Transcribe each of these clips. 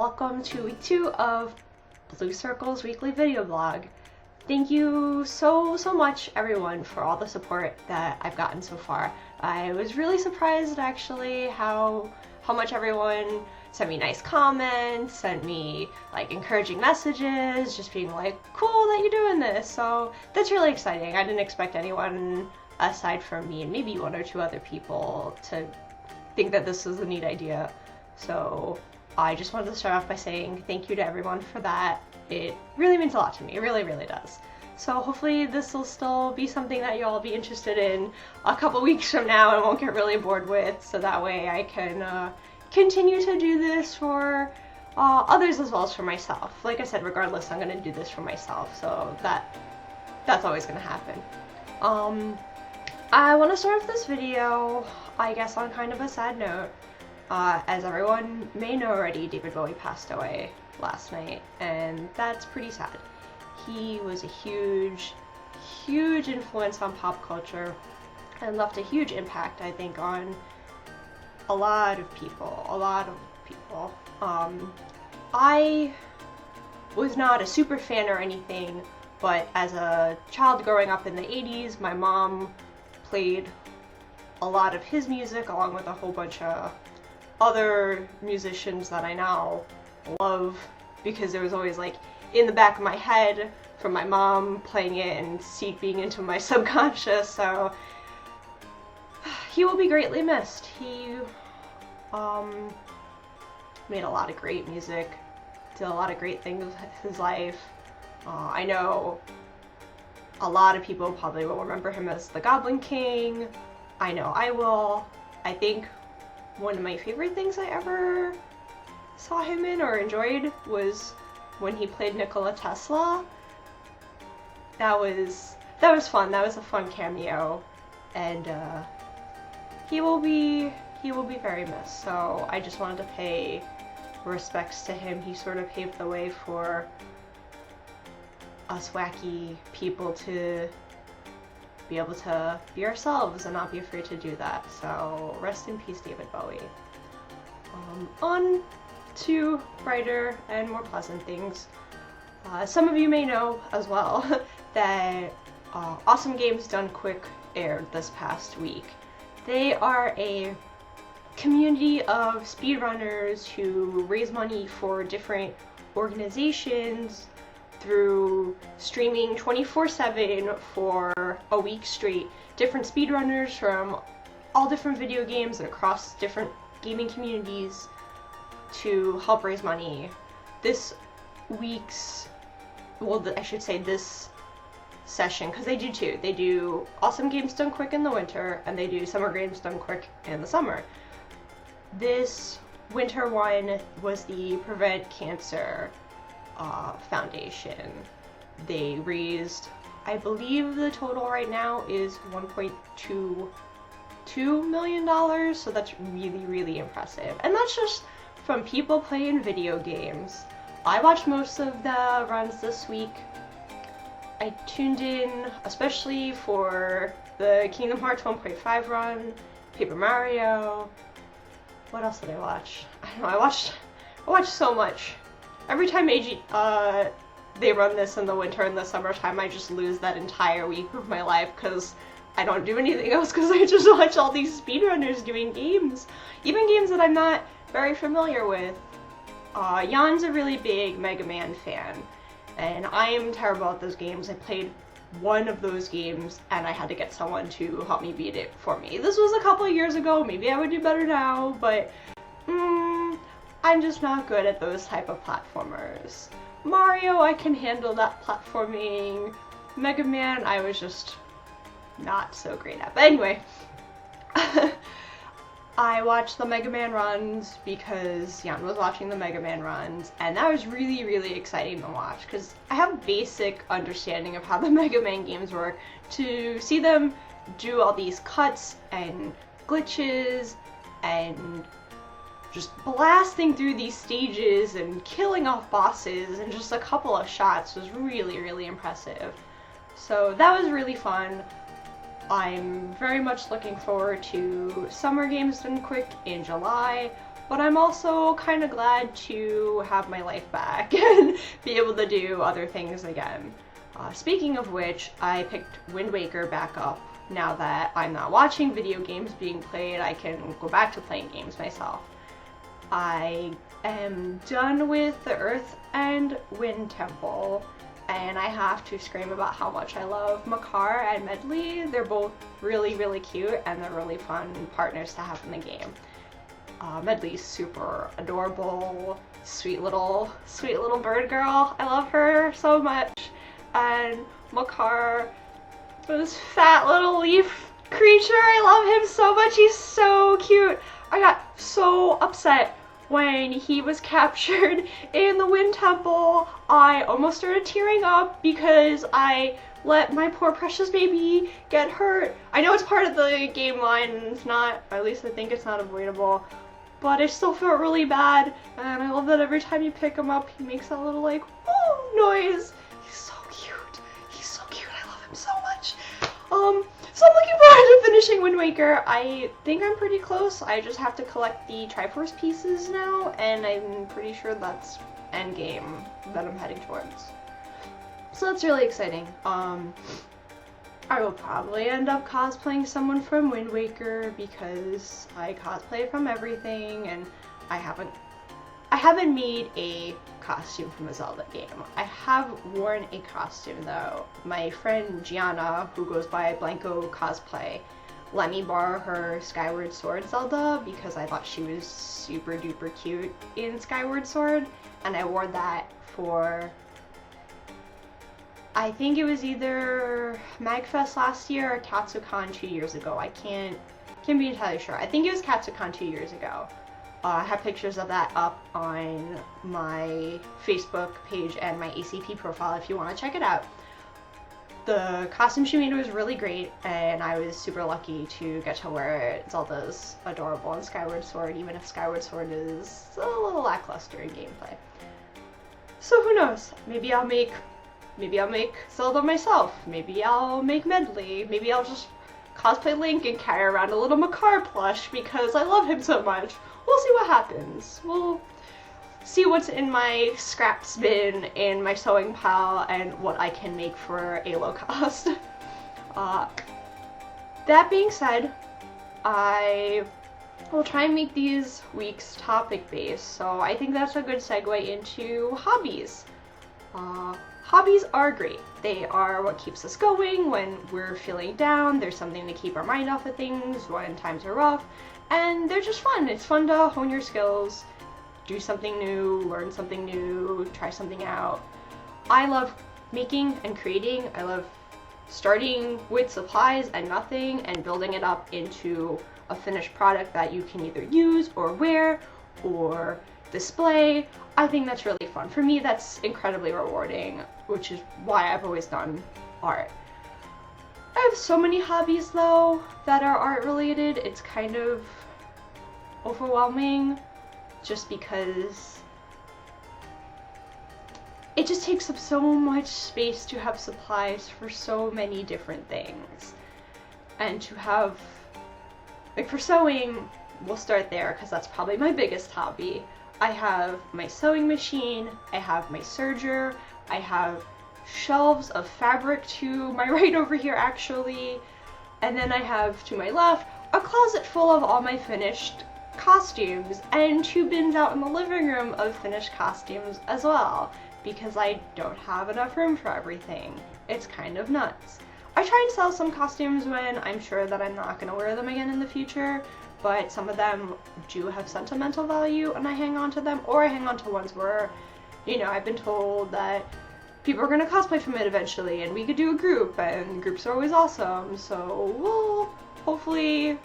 welcome to week 2 of Bluucircles weekly video blog. Thank you so much everyone for all the support that I've gotten so far. I was really surprised actually how much everyone sent me nice comments, sent me like encouraging messages, just being like, cool that you're doing this. So that's really exciting. I didn't expect anyone aside from me and maybe 1 or 2 other people to think that this was a neat idea. So I just wanted to start off by saying thank you to everyone for that. It really means a lot to me. It really does. So hopefully this will still be something that you'll be interested in a couple weeks from now and won't get really bored with, so that way I can continue to do this for others as well as for myself. Like I said, regardless, I'm going to do this for myself, so that's always going to happen. I want to start off this video, I guess, on kind of a sad note. As everyone may know already, David Bowie passed away last night, and that's pretty sad. He was a huge influence on pop culture and left a huge impact, I think, on a lot of people. I was not a super fan or anything, but as a child growing up in the 80s, my mom played a lot of his music along with a whole bunch of other musicians that I now love, because it was always like in the back of my head from my mom playing it and seeping into my subconscious. So he will be greatly missed. He made a lot of great music, did a lot of great things with his life. I know a lot of people probably will remember him as the Goblin King. I know I will. I think one of my favorite things I ever saw him in or enjoyed was when he played Nikola Tesla. That was fun. That was a fun cameo, and he will be very missed. So I just wanted to pay respects to him. He sort of paved the way for us wacky people to be able to be ourselves and not be afraid to do that. So rest in peace, David Bowie. On to brighter and more pleasant things. Some of you may know as well that Awesome Games Done Quick aired this past week. They are a community of speedrunners who raise money for different organizations through streaming 24/7 for a week straight. Different speedrunners from all different video games and across different gaming communities to help raise money. This week's, I should say this session, because they do 2. They do Awesome Games Done Quick in the winter, and they do Summer Games Done Quick in the summer. This winter one was the Prevent Cancer Foundation. They raised, I believe the total right now is $1.22 million, so that's really impressive. And that's just from people playing video games. I watched most of the runs this week. I tuned in especially for the Kingdom Hearts 1.5 run, Paper Mario. What else did I watch? I don't know, I watched so much. Every time they run this in the winter and the summertime, I just lose that entire week of my life because I don't do anything else, because I just watch all these speedrunners doing games. Even games that I'm not very familiar with. Jan's a really big Mega Man fan, and I am terrible at those games. I played one of those games and I had to get someone to help me beat it for me. This was a couple of years ago, maybe I would do better now, but I'm just not good at those type of platformers. Mario, I can handle that platforming. Mega Man, I was just not so great at. But anyway, I watched the Mega Man runs because Jan was watching the Mega Man runs, and that was really exciting to watch because I have a basic understanding of how the Mega Man games work. To see them do all these cuts and glitches and just blasting through these stages and killing off bosses in just a couple of shots was really impressive. So that was really fun. I'm very much looking forward to Summer Games Done Quick in July. but I'm also kind of glad to have my life back and be able to do other things again. Speaking of which, I picked Wind Waker back up. Now that I'm not watching video games being played, I can go back to playing games myself. I am done with the Earth and Wind Temple, and I have to scream about how much I love Makar and Medley. They're both really, really cute, and they're really fun partners to have in the game. Medley's super adorable, sweet little bird girl. I love her so much. And Makar, this fat little leaf creature, I love him so much. He's so cute. I got so upset when he was captured in the Wind Temple. I almost started tearing up because I let my poor precious baby get hurt. I know it's part of the game line and it's not, at least I think it's not avoidable, but I still felt really bad, and I love that every time you pick him up he makes that little like woo noise. He's so cute. He's so cute. I love him so much. So I'm looking forward to finishing Wind Waker. I think I'm pretty close. I just have to collect the Triforce pieces now, and I'm pretty sure that's endgame that I'm heading towards. So that's really exciting. I will probably end up cosplaying someone from Wind Waker because I cosplay from everything, and I haven't made a costume from a Zelda game. I have worn a costume though. My friend Gianna, who goes by Blanco Cosplay, let me borrow her Skyward Sword Zelda because I thought she was super duper cute in Skyward Sword, and I wore that for, I think it was either MagFest last year or Katsucon 2 years ago. I can't be entirely sure. I think it was Katsucon 2 years ago. I have pictures of that up on my Facebook page and my ACP profile if you want to check it out. The costume she made was really great, and I was super lucky to get to wear it. Zelda's adorable in Skyward Sword, even if Skyward Sword is a little lackluster in gameplay. So who knows? Maybe I'll make Zelda myself. Maybe I'll make Medley. Maybe I'll just cosplay Link and carry around a little Makar plush because I love him so much. We'll see what happens. We'll see what's in my scraps bin in my sewing pile and what I can make for a low cost. That being said, I will try and make these weeks topic based, so I think that's a good segue into hobbies. Hobbies are great. They are what keeps us going when we're feeling down. There's something to keep our mind off of things when times are rough. And they're just fun. It's fun to hone your skills, do something new, learn something new, try something out. I love making and creating. I love starting with supplies and nothing and building it up into a finished product that you can either use or wear or display. I think that's really fun. For me, that's incredibly rewarding, which is why I've always done art. I have so many hobbies though that are art related. It's kind of overwhelming just because it just takes up so much space to have supplies for so many different things. And to have, like for sewing, we'll start there because that's probably my biggest hobby. I have my sewing machine, I have my serger, I have shelves of fabric to my right over here actually, and then I have to my left a closet full of all my finished costumes and 2 bins out in the living room of finished costumes as well because I don't have enough room for everything. It's kind of nuts. I try and sell some costumes when I'm sure that I'm not going to wear them again in the future, but some of them do have sentimental value and I hang on to them, or I hang on to ones where, you know, I've been told that people are going to cosplay from it eventually and we could do a group, and groups are always awesome, so we'll hopefully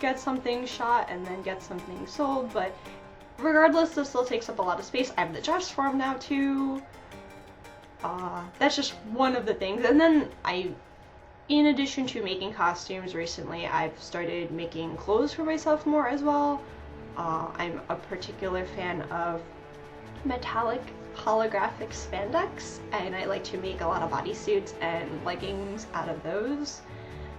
get something shot and then get something sold. But regardless, this still takes up a lot of space. I have the dress form now too. That's just one of the things. And then in addition to making costumes recently, I've started making clothes for myself more as well. I'm a particular fan of metallic holographic spandex, and I like to make a lot of bodysuits and leggings out of those.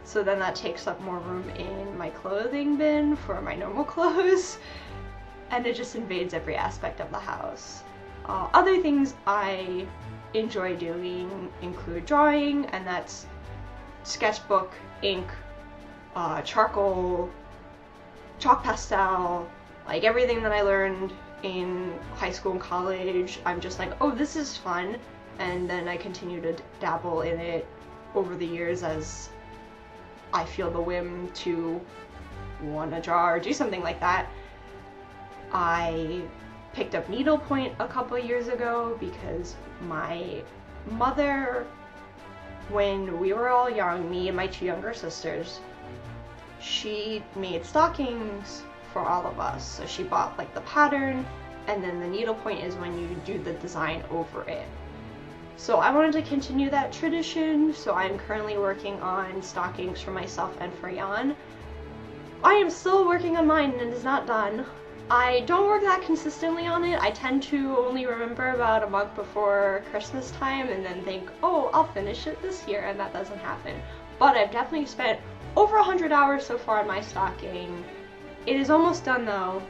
So then that takes up more room in my clothing bin for my normal clothes. and it just invades every aspect of the house. Other things I enjoy doing include drawing, and that's sketchbook, ink, charcoal, chalk pastel, like everything that I learned in high school and college. I'm just like, oh, this is fun, and then I continue to dabble in it over the years as I feel the whim to want to draw or do something like that. I picked up needlepoint a couple years ago because my mother, when we were all young, me and my 2 younger sisters, she made stockings for all of us. So she bought like the pattern, and then the needlepoint is when you do the design over it. So I wanted to continue that tradition, so I'm currently working on stockings for myself and for Jan. I am still working on mine and it is not done. I don't work that consistently on it. I tend to only remember about a month before Christmas time and then think, oh, I'll finish it this year, and that doesn't happen. But I've definitely spent over 100 hours so far on my stocking. It is almost done though,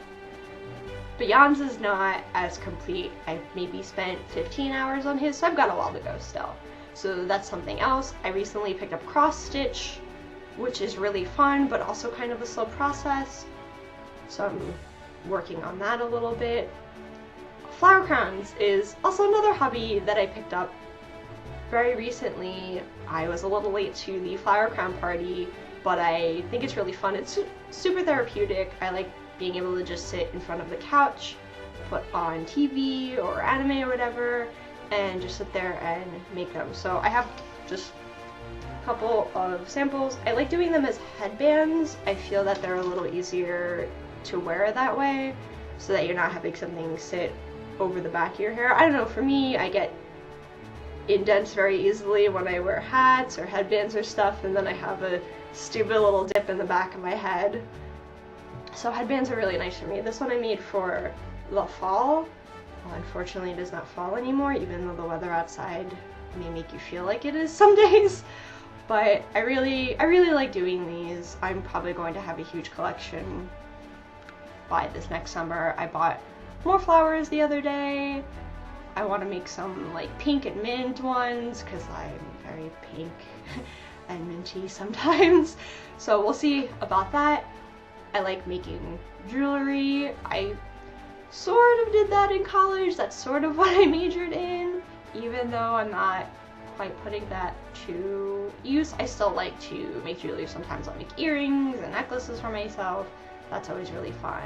but Jan's is not as complete. I've maybe spent 15 hours on his, so I've got a while to go still. So that's something else. I recently picked up cross stitch, which is really fun, but also kind of a slow process. So I'm working on that a little bit. Flower crowns is also another hobby that I picked up very recently. I was a little late to the flower crown party, but I think it's really fun. It's super therapeutic. I like being able to just sit in front of the couch, put on TV or anime or whatever, and just sit there and make them. So I have just a couple of samples. I like doing them as headbands. I feel that they're a little easier to wear that way, so that you're not having something sit over the back of your hair. I don't know, for me, I get indents very easily when I wear hats or headbands or stuff, and then I have a stupid little dip in the back of my head. So headbands are really nice for me. This one I made for the fall. Well, unfortunately it does not fall anymore, even though the weather outside may make you feel like it is some days. But I really like doing these. I'm probably going to have a huge collection by this next summer. I bought more flowers the other day. I want to make some like pink and mint ones because I'm very pink and minty sometimes. So we'll see about that. I like making jewelry. I sort of did that in college. That's sort of what I majored in. Even though I'm not quite putting that to use, I still like to make jewelry. Sometimes I'll make earrings and necklaces for myself. That's always really fun.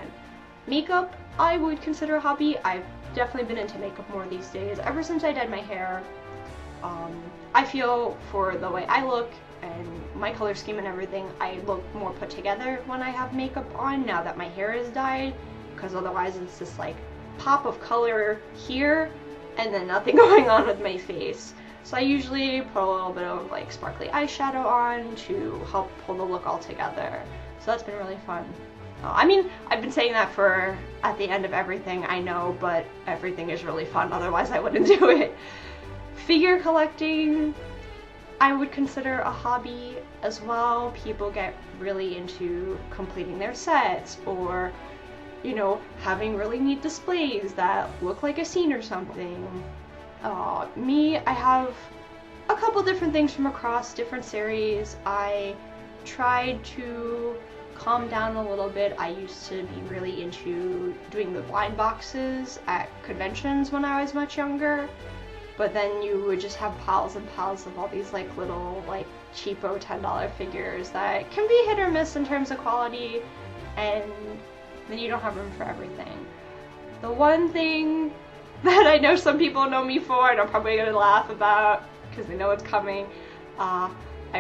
Makeup, I would consider a hobby. I've definitely been into makeup more these days. Ever since I dyed my hair, I feel for the way I look and my color scheme and everything, I look more put together when I have makeup on now that my hair is dyed, because otherwise it's this like pop of color here and then nothing going on with my face. So I usually put a little bit of like sparkly eyeshadow on to help pull the look all together. So that's been really fun. I mean, I've been saying that for at the end of everything, I know, but everything is really fun, otherwise I wouldn't do it. Figure collecting, I would consider a hobby as well. People get really into completing their sets or, you know, having really neat displays that look like a scene or something. Me, I have a couple different things from across different series. I tried to calm down a little bit. I used to be really into doing the blind boxes at conventions when I was much younger, but then you would just have piles and piles of all these like little like cheapo $10 figures that can be hit or miss in terms of quality, and then you don't have room for everything. The one thing that I know some people know me for, and I'm probably gonna laugh about because they know it's coming, I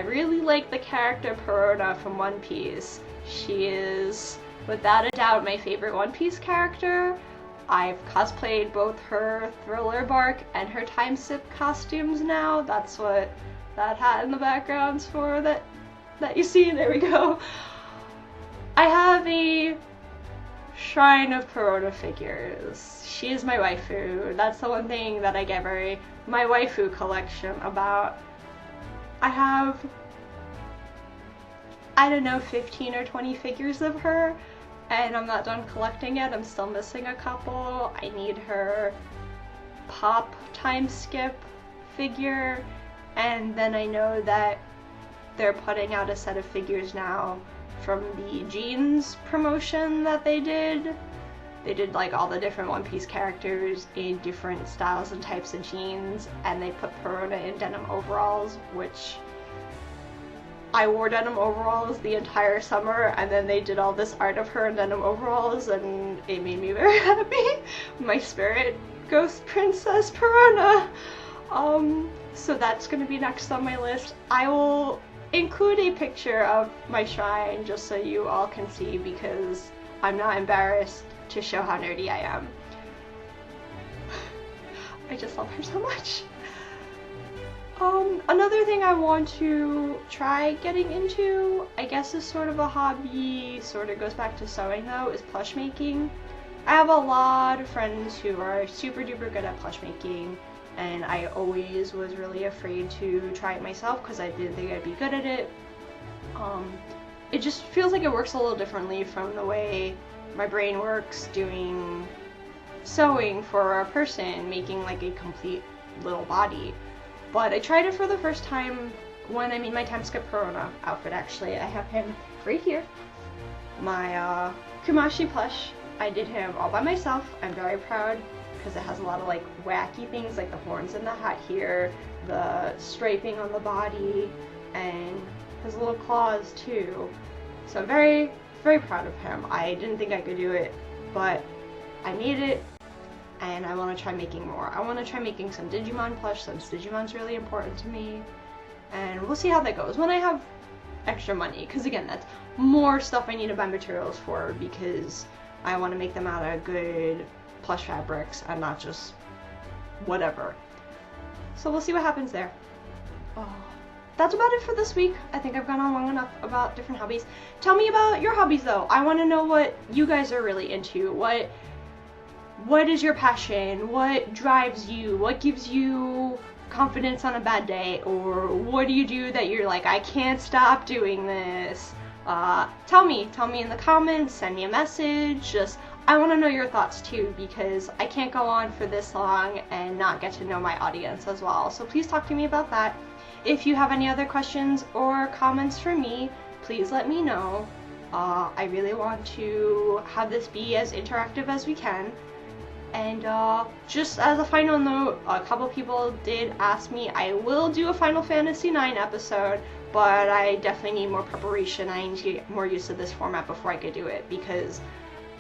really like the character Perona from One Piece. She is, without a doubt, my favorite One Piece character. I've cosplayed both her Thriller Bark and her Time Sip costumes now. That's what that hat in the background's for that you see. There we go. I have a shrine of Perona figures. She is my waifu. That's the one thing that I get my waifu collection about. I have, I don't know, 15 or 20 figures of her, and I'm not done collecting yet. I'm still missing a couple. I need her pop time skip figure, and then I know that they're putting out a set of figures now from the jeans promotion that they did. They did like all the different One Piece characters in different styles and types of jeans, and they put Perona in denim overalls, which I wore denim overalls the entire summer, and then they did all this art of her in denim overalls, and it made me very happy. My spirit ghost princess Perona. So that's gonna be next on my list. I will include a picture of my shrine just so you all can see, because I'm not embarrassed to show how nerdy I am. I just love her so much. Another thing I want to try getting into, I guess is sort of a hobby, sort of goes back to sewing though, is plush making. I have a lot of friends who are super duper good at plush making, and I always was really afraid to try it myself because I didn't think I'd be good at it. It just feels like it works a little differently from the way my brain works doing sewing for a person, making like a complete little body. But I tried it for the first time when I made my time skip Perona outfit. Actually, I have him right here. My Kumashi plush. I did him all by myself. I'm very proud because it has a lot of like wacky things, like the horns in the hat here, the striping on the body, and his little claws too. So I'm very, very proud of him. I didn't think I could do it, but I made it, and I want to try making more. I want to try making some Digimon plush, since Digimon's really important to me, and we'll see how that goes when I have extra money, because again, that's more stuff I need to buy materials for, because I want to make them out of good plush fabrics and not just whatever. So we'll see what happens there. That's about it for this week. I think I've gone on long enough about different hobbies. Tell me about your hobbies though. I want to know what you guys are really into. What is your passion? What drives you? What gives you confidence on a bad day? Or what do you do that you're like, I can't stop doing this? Tell me in the comments, send me a message. Just, I want to know your thoughts too, because I can't go on for this long and not get to know my audience as well. So please talk to me about that. If you have any other questions or comments for me, please let me know. I really want to have this be as interactive as we can. And just as a final note, a couple people did ask me, I will do a Final Fantasy IX episode, but I definitely need more preparation. I need to get more used to this format before I could do it, because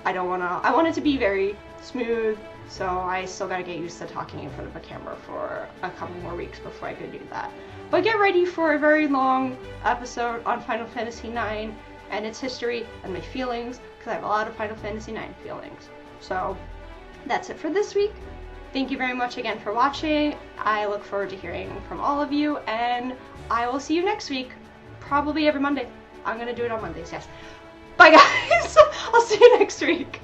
I want it to be very smooth, so I still gotta get used to talking in front of a camera for a couple more weeks before I could do that. But get ready for a very long episode on Final Fantasy IX and its history and my feelings, because I have a lot of Final Fantasy IX feelings. So that's it for this week. Thank you very much again for watching. I look forward to hearing from all of you, and I will see you next week, probably every Monday. I'm gonna do it on Mondays, yes. Bye guys! I'll see you next week.